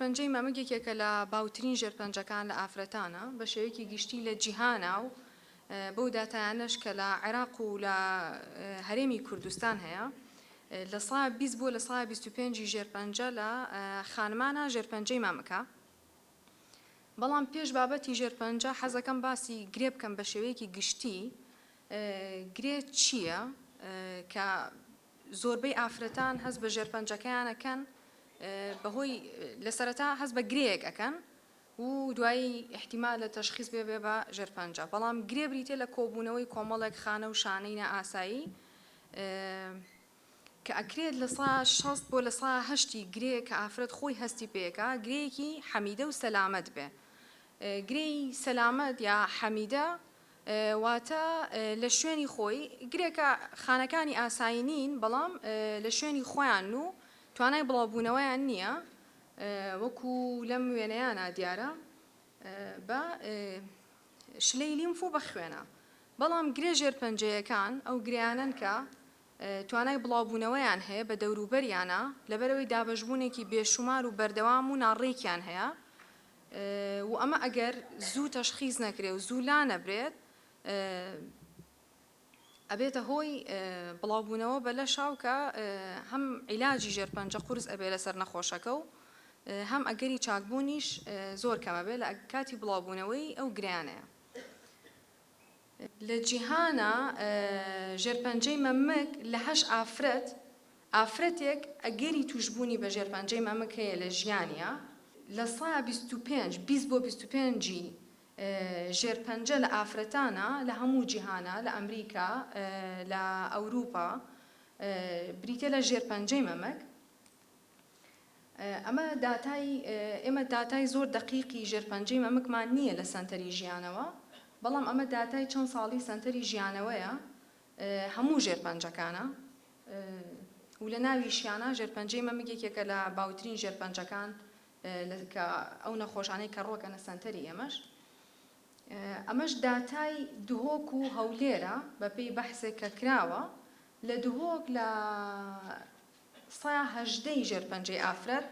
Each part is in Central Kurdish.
پەنجەی مەمەگێکێکە لە باوترین ژێرپەنجەکان لە ئافرەتانە بە شێوەیەکی گشتی لە جیهانە و بەو داتایانەش کە لە عێراق و لە هەرێمی کوردستان هەیە لە ساڵ 20 بۆ لە ساڵ 25 ژێرپەنجە لە خانمانە ژێرپەنجەی مەمەکە. بەڵام پێش بابەتی ژێرپەنجە حەزەکەم باسی گرێ بکەم بە شێوەیەکی گشتی. گرێ چییە کە زۆربەی ئافرەتان هەست بە ژێرپەنجەکەیانەکەن بەهۆی لە سەرەتا هەست بە گرەیەک ئەکەن و دوایی احتیمال لە تەشخیص بێ بە ژێرپەنجە. بەڵام گرێ بریتێ لە کۆبوونەوەی کۆمەڵێک خانە و شانەی نائاسایی کە ئەکرێت لە ساڵ 60 بۆ لە ساڵ 8 گرێ کە ئافرەت خۆی هەستی پێیەکە گرەیەکی حەمیدە و سەلامەت بێ. گرەی سەلامەت یا حەمیدە واتە لە شوێنی خۆی گرێکە خانەکانی ئاسایی نین بەڵام لە شوێنی خۆیان و توانای بڵاوبوونەوەیان نییە وەکو لەم وێنەیانە دیارە بە شلەی لیمف و بەخوێنە. بەڵام گرێ ژێرپەنجەیەکان ئەو گرەیانن کە توانای بڵاوبوونەوەیان هەیە بە دەوروبەریانە لەبەرەوەی دابەشبوونێکی بێشومار و بەردەوام و ناڕێکیان هەیە و ئەمە ئەگەر زوو تەشخیص نەکرێ و زوو لا نەبرێت ئەبێتە هۆی بڵاوبوونەوە بە لە شاو کە هەم عیلاجی ژێرپەنجە قورس ئەبێ لەسەر نەخۆشەکە و هەم ئەگەری چاکبوونیش زۆر کەمە بێ لە کاتی بڵاوبوونەوەی ئەو گرانەیە. لە جیهانە ژێرپەنجەی مەمەک لە 8 ئافرەتێک ئەگەری توشبوونی بە ژێرپەنجەی مەمەک هەیە لە ژیانیە. لە ساڵ 25 20 بۆ 25 ژێرپەنجە لە ئافرەتانە لە هەموو جیهانە لە ئەمریکا لە ئەوروپا بریتە لە ژێرپەنجەی مەمەک. ئێمە داتای زۆر دقیقی ژێرپەنجەی مەمەکمان نییە لە سەنتەری ژیانەوە بەڵام ئەمە داتای چەند ساڵی سەنتەری ژیانەوەیە هەموو ژێرپەنجەکانە و لە ناویشیانە ژێرپەنجەی مەمەکێکێکە لە باوترین ژێرپەنجەکان کە ئەو نەخۆشانەی کە ڕۆکەنە سەنتەری ئەمەش داتای دهۆک و هەولێرە بەپێی بەحسێک کە کراوە لە دهۆک لە ساڵ 18 ژێرپەنجەی ئافرەت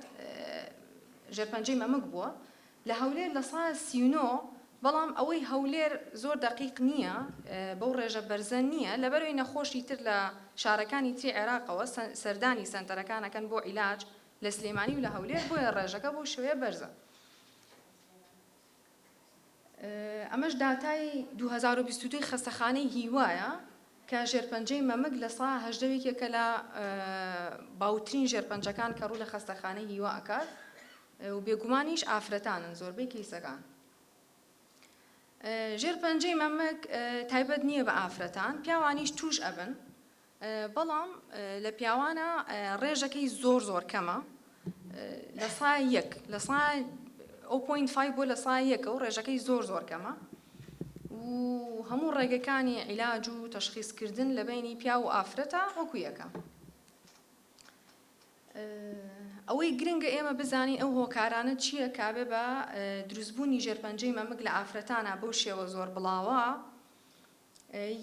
ژێرپەنجەی مەمەک بووە لە هەولێر لە ساڵ 39 بەڵام ئەوەی هەولێر زۆر دقیق نییە بەو ڕێژە بەرزە نییە لەبەرەوەی نەخۆشی تر لە شارەکانی تری عێراقەوە سەردانی سەنتەرەکانەکەن بۆ عیلاج لە سلێمانی و لە هەولێر بۆیە ڕێژەکە بۆ شوێ بەرزە. ئەمەش داتای 2022 خەستەخانەی هیوایە کە ژێرپەنجەی مەمەک لە ساڵ 18 لە باوترین ژێرپەنجەکان کە ڕوو لە خەستەخانەی هیوا ئەکات و بێگومانیش ئافرەتانن زۆربەی کەیسەکان. ژێرپەنجەی مەمەک تایبەت نییە بە ئافرەتان پیاوانیش توش ئەبن بەڵام لە پیاوانە ڕێژەکەی زۆر کەمە لە ساڵ 1 لە ساڵ 0.5 بۆ لە ساڵ 1 و ڕێژەکەی زۆر کەمە و هەموو ڕێگەکانی عیلاج و تەشخیصکردن لە بینی پیا و ئافرەتە وەکو یەکە. ئەوەی گرنگە ئێمە بزانین ئەو هۆکارانە چییە کابێ بە دروستبوونی ژێرپەنجەی مەمەک لە ئافرەتانە بەو شێوە زۆر بڵاوە.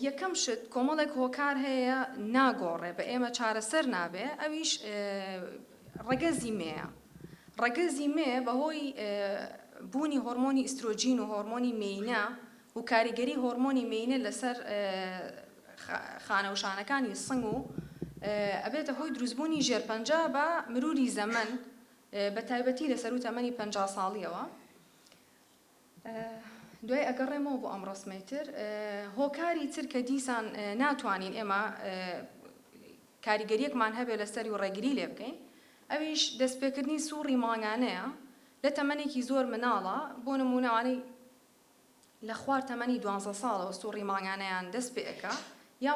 یەکەم شت کۆمەڵێک هۆکار هەیە ناگۆڕێ بە ئێمە چارەسەر نابێ ئەویش ڕەگەزی مێیە. ڕەگەزی مێ بەهۆی بوونی هۆرمۆنی ئیسترۆجین و هۆرمۆنی مێینە و کاریگەری هۆرمۆنی مێینە لەسەر خانەوشانەکانی سنگ و ئەبێتە هۆی دروستبوونی ژێرپەنجە بە مروری زەمن بە تایبەتی لەسەر و تەمەنی 50 ساڵیەوە. دوای ئەگەڕێمەوە بۆ ئەم ڕسمەی تر هۆکاری تر کە دیسان ناتوانین ئێمە کاریگەریەکمان هەبێ لەسەری و ڕێگری لێ بکەین ئەویش دەستپێکردنی سووڕی ماگانەیە لە تەمەنێکی زۆر مناڵە بۆ نمونەوانەی لە خوار تەمەنی 12 ساڵەوە سووڕی ماگانەیان دەست پێ ئەکا یا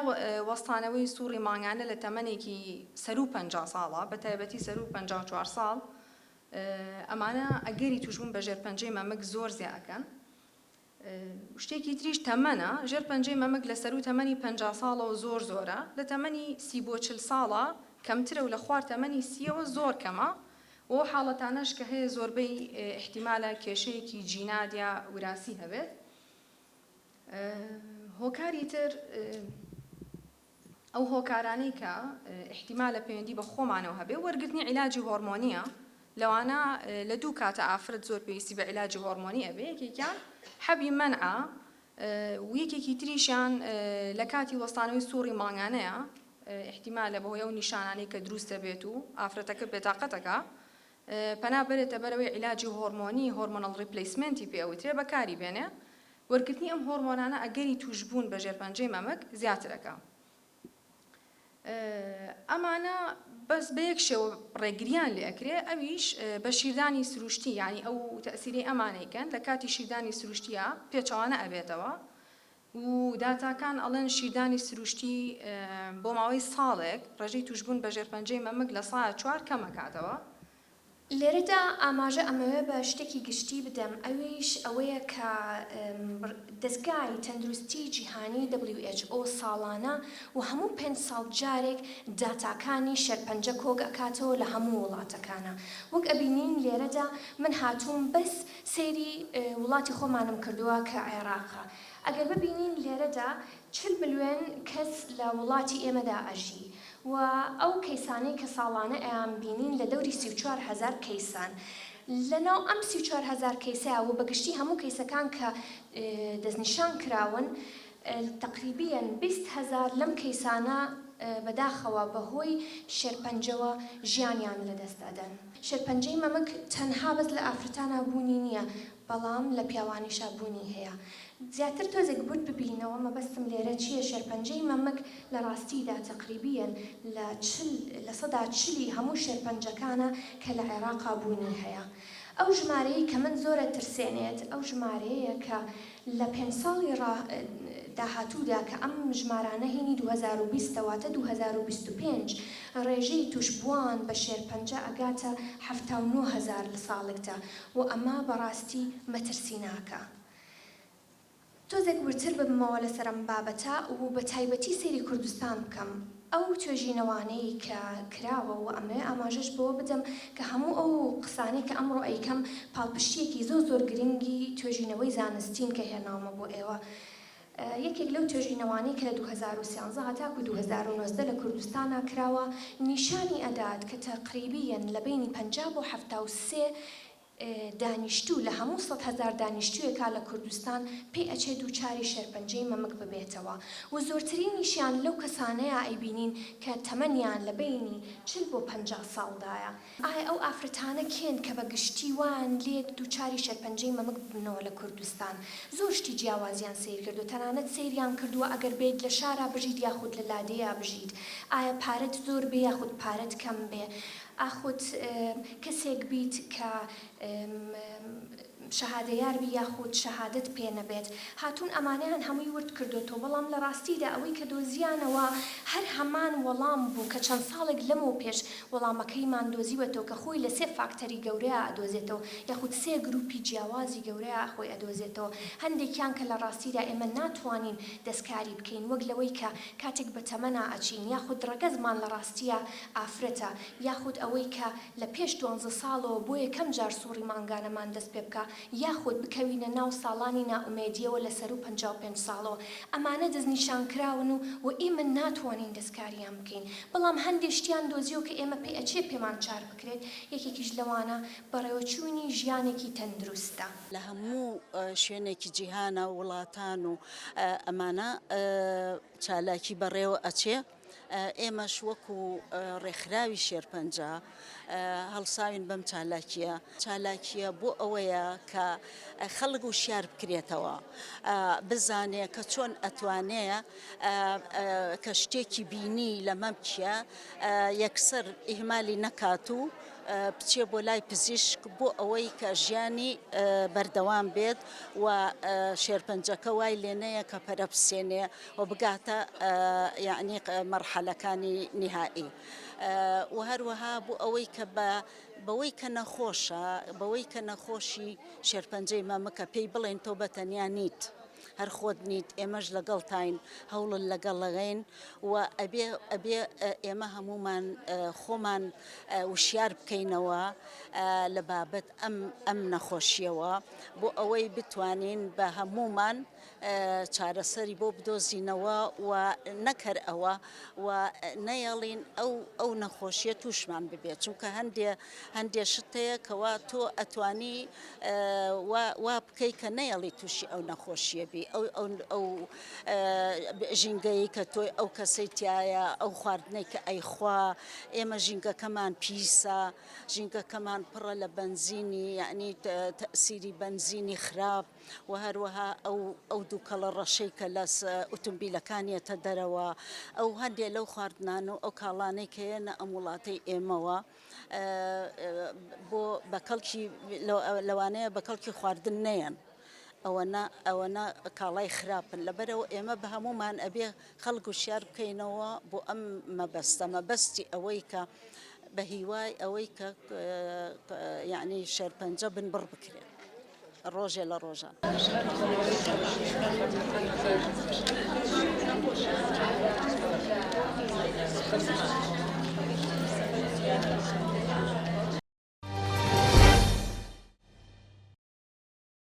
وەستانەوەی سووڕی ماگانە لە تەمەنێکی سەر و 50 ساڵە بە تایبەتی سەر و 54 ساڵ ئەمانە ئەگەری توشبوون بە ژێرپەنجەی مەمەک زۆر زیادەکەن. شتێکی تریش تەمەنە ژێرپەنجەی مەمەک لە سەر و تەمەنی 50 ساڵەوە زۆرە لە تەمەنی 30 بۆ 40 ساڵە کەمترە و لە خوار تەمەنی 30ەوە زۆر کەمە و حاڵەتانەش کە هەیە زۆربەی احتیمالە کێشەیەکی جینات یا وراسی هەبێت. هۆکاری تر ئەو هۆکارانەی کە احتیمالە پەیوەندی بە خۆمانەوە هەبێ وەرگرتنی عیلاجی هۆرمۆنیە. لەوانە لە دوو کاتە ئافرەت زۆر پێویستی بە عیلاجی هۆرمۆنی ئەبێ، یەکێکیان حەبی مەنعە و یەکێکی تریشیان لە کاتی وەستانەوەی سووڕی ماڵانەیە احتیمالە بەهۆی ئەو نیشانانەی کە دروستە بێت و ئافرەتەکە بێتاقەتەکە پەنا بێتە بەرەوەی عیلاجی هۆرمۆنی هۆرمۆنەڵ ریپلیسمنتی پێوترێ بەکاری بێنێ. وەرگرتنی ئەم هۆرمۆنانە ئەگەری توشبوون بە ژێرپەنجەی مەمەک زیاترەکە. ئەمانە بەس بە یەک شێوە ڕێگریان لێ ئەکرێ، ئەویش بە شیردانی سروشتی، یعنی ئەو تەئسیرەی ئەمانەیکەن لە کاتی شیردانی سروشتیە پێچەوانە ئەبێتەوە و داتاکان ئەڵێن شیردانی سروشتی بۆ ماوەی ساڵێک ڕێژەی توشبوون بە ژێرپەنجەی مەمەک لە سایە 4 کەمەکاتەوە. لێرەدا ئاماژە ئەمەوێ بە شتێکی گشتی بدەم، ئەویش ئەوەیە کە دەستگای تەندروستی جیهانی WHO ساڵانە و هەموو 5 ساڵ جارێک داتاکانی شێرپەنجە کۆگ ئەکاتەوە لە هەموو وڵاتەکانە. وەک ئەبینین لێرەدا من هاتووم بەس سەیری وڵاتی خۆمانم کردووە کە عێراقە. ئەگەر ببینین لێرەدا 40 ملیۆن کەس لە وڵاتی ئێمەدا ئەژی و ئەو کەیسانەی کە ساڵانە ئەیان بینین لە دەوری 34,000 کەیسان. لەناو ئەم 34,000 کەیسەیە و بەگشتی هەموو کەیسەکان کە دەستنیشان کراون تقریباً 20,000 لەم کەیسانە بەداخەوە بەهۆی شێرپەنجەوە ژیانیان لەدەستدادەن. شێرپەنجەی مەمەک تەنها بەس لە ئافرەتانە بوونی نییە، بەڵام لە پیاوانیشە بوونی هەیە. زیاتر تۆزێک بوت ببینەوە مەبەستم لێرە چییە؟ شێرپەنجەی مەمەک لە ڕاستیدا تقریباً لە 40 هەموو شێرپەنجەکانە کە لە عێراقا بوونی هەیە. ئەو ژمارەیە کە من زۆرە ترسێنێت ئەو ژمارەیە کە لە 5 ساڵی داهاتوودا کە ئەم ژمارانە هینی 2020واتە 2025 ڕێژەی توشبووان بە شێرپەنجە ئەگاتە 79,000 لە ساڵێکدا و ئەمە بەڕاستی مەترسیناکە. تۆزێک ورتر ببمەوە لەسەر ئەم بابەتە و بە تایبەتی سەیری کوردستان بکەم. ئەو توێژینەوانەی کە کراوە و ئەمە ئاماژەش بەوە بدەم کە هەموو ئەو قسانەی کە ئەمڕۆ ئەیکەم پاڵپشتیەکی زۆر گرنگی توێژینەوەی زانستین کە هێناومە بۆ ئێوە. یەکێک لەو توێژینەوانەی کە لە 2013 هەتاکو 2019 لە کوردستانە کراوە نیشانی ئەدات کە تقریباً لە بینی 50 بۆ 73 دانیشتوو لە هەموو 100,000 دانیشتوویەکە لە کوردستان پێی ئەچێ دووچاری شێرپەنجەی مەمەک ببێتەوە و زۆرترینیشیان لەو کەسانەیە ئەیبینین کە تەمەنیان لە بینی 40 بۆ 50 ساڵدایە. ئایا ئەو ئافرەتانە کێن کە بە گشتی وان لێک دووچاری شێرپەنجەی مەمەک ببنەوە لە کوردستان؟ زۆر شتی جیاوازیان سیر کردو، تەنانەت سەیریان کردووە ئەگەر بێت لە شارە بژیت یاخود لە لادەیە بژیت، ئایا پارەت زۆر بێ یاخود پارەت کەم بێ، ئاخود کەسێک بیت کە شەهادەیار بی یاخود شەهادەت پێ نەبێت. هاتوون ئەمانەیان هەمووی ورد کردوتەوە، بەڵام لە ڕاستیدا ئەوەی کە دۆزیانەوە هەر هەمان وەڵام بوو کە چەند ساڵێک لەمەوە پێش وەڵامەکەیمان دۆزیوەتەوە کە خۆی لە 3 فاکتەری گەورەیە ئەدۆزێتەوە یاخود 3 گروپی جیاوازی گەورەیە خۆی ئەدۆزێتەوە. هەندێکیان کە لە ڕاستیدا ئێمە ناتوانین دەستکاری بکەین، وەک لەوەی کە کاتێک بە تەمەنا ئەچین یاخود ڕەگەزمان لە ڕاستیە ئافرەتە، یاخود ئەوەی کە لە پێش 12 ساڵەوە بۆ یەکەم جار سووڕی مانگانەمان دەست پێ بکە، یاخود بکەوینە ناو ساڵانی نائومێدیەوە لەسەر و 55 ساڵەوە. ئەمانە دەستنیشان کراون و ئێمە ناتوانین دەستکاریان بکەین، بەڵام هەندێک شتیان دۆزیەوە کە ئێمە پێی ئەچێ پێمان چار بکرێت. یەکێکیش لەوانە بەڕێوەچوونی ژیانێکی تەندروستە لە هەموو شوێنێکی جیهانە وڵاتان و ئەمانە چالاکی بەڕێوە ئەچێ. ئێمەش وەکو ڕێکخراوی شێرپەنجە هەڵساوین بەم چالاکیە بۆ ئەوەیە کە خەڵک وشیار بکرێتەوە، بزانێ کە چۆن ئەتوانەیە کە شتێکی بینی لەمە بچە یەکسەر ئیهمالی نەکات و بچێ بۆ لای پزیشک بۆ ئەوەی کە ژیانی بەردەوام بێت و شێرپەنجەکە وای لێنەیە کە پەرەپسێنێ و بگاتە یعنی مەرحەلەکانی نهایی. و هەروەها بۆ ئەوەی کە بەوەی کە نەخۆشە، بەوەی کە نەخۆشی شێرپەنجەی مەمەکە پێی بڵێن تۆ بەتەنیا نیت، هەر خۆت نیت ئێمەش لەگەڵتاین هەوڵن لەگەڵەغین و ئەبێ ئێمە هەمومان خۆمان وشیار بکەینەوە لە بابەت ئەم نەخۆشیەوە بۆ ئەوەی بتوانین بە هەمومان چارەسەری بۆ بدۆزینەوە و نەکەر ئەوە و نەیەڵین ئەو نەخۆشیە تووشمان ببێت چونکە هەندێ شتەیە کەوا تۆ ئەتوانی وا بکەی کە نەیەڵی تووشی ئەو نەخۆشیە بی ئەو ژینگەی کە تۆی ئەو کەسەی تایە ئەو خواردنەی کە ئەیخوا ئێمە ژینگەکەمان پیسە ژینگەکەمان پڕە لە بنزینی یعنی تەسیری بنزینی خراپ و هەروەها ئەو دووکەڵە ڕەشەی کە لە ئۆتۆمبیلەکانیەتە دەرەوە ئەو هەندێ لەو خواردنان و ئەو کاڵانەی کە هێنە ئەم وڵاتەی ئێمەوە بۆ بەکەڵکی لەوانەیە بەکەڵکی خواردن نەیەن ئەوەنە کاڵای خراپن لەبەرەوە ئێمە بە هەمومان ئەبێ خەڵک وشیار بکەینەوە بۆ ئەم مەبەستی ئەوەی کە بە هیوای ئەوەی کە یعنی شێرپەنجە بنبڕ بکرێت ڕۆژێ لە ڕۆژان.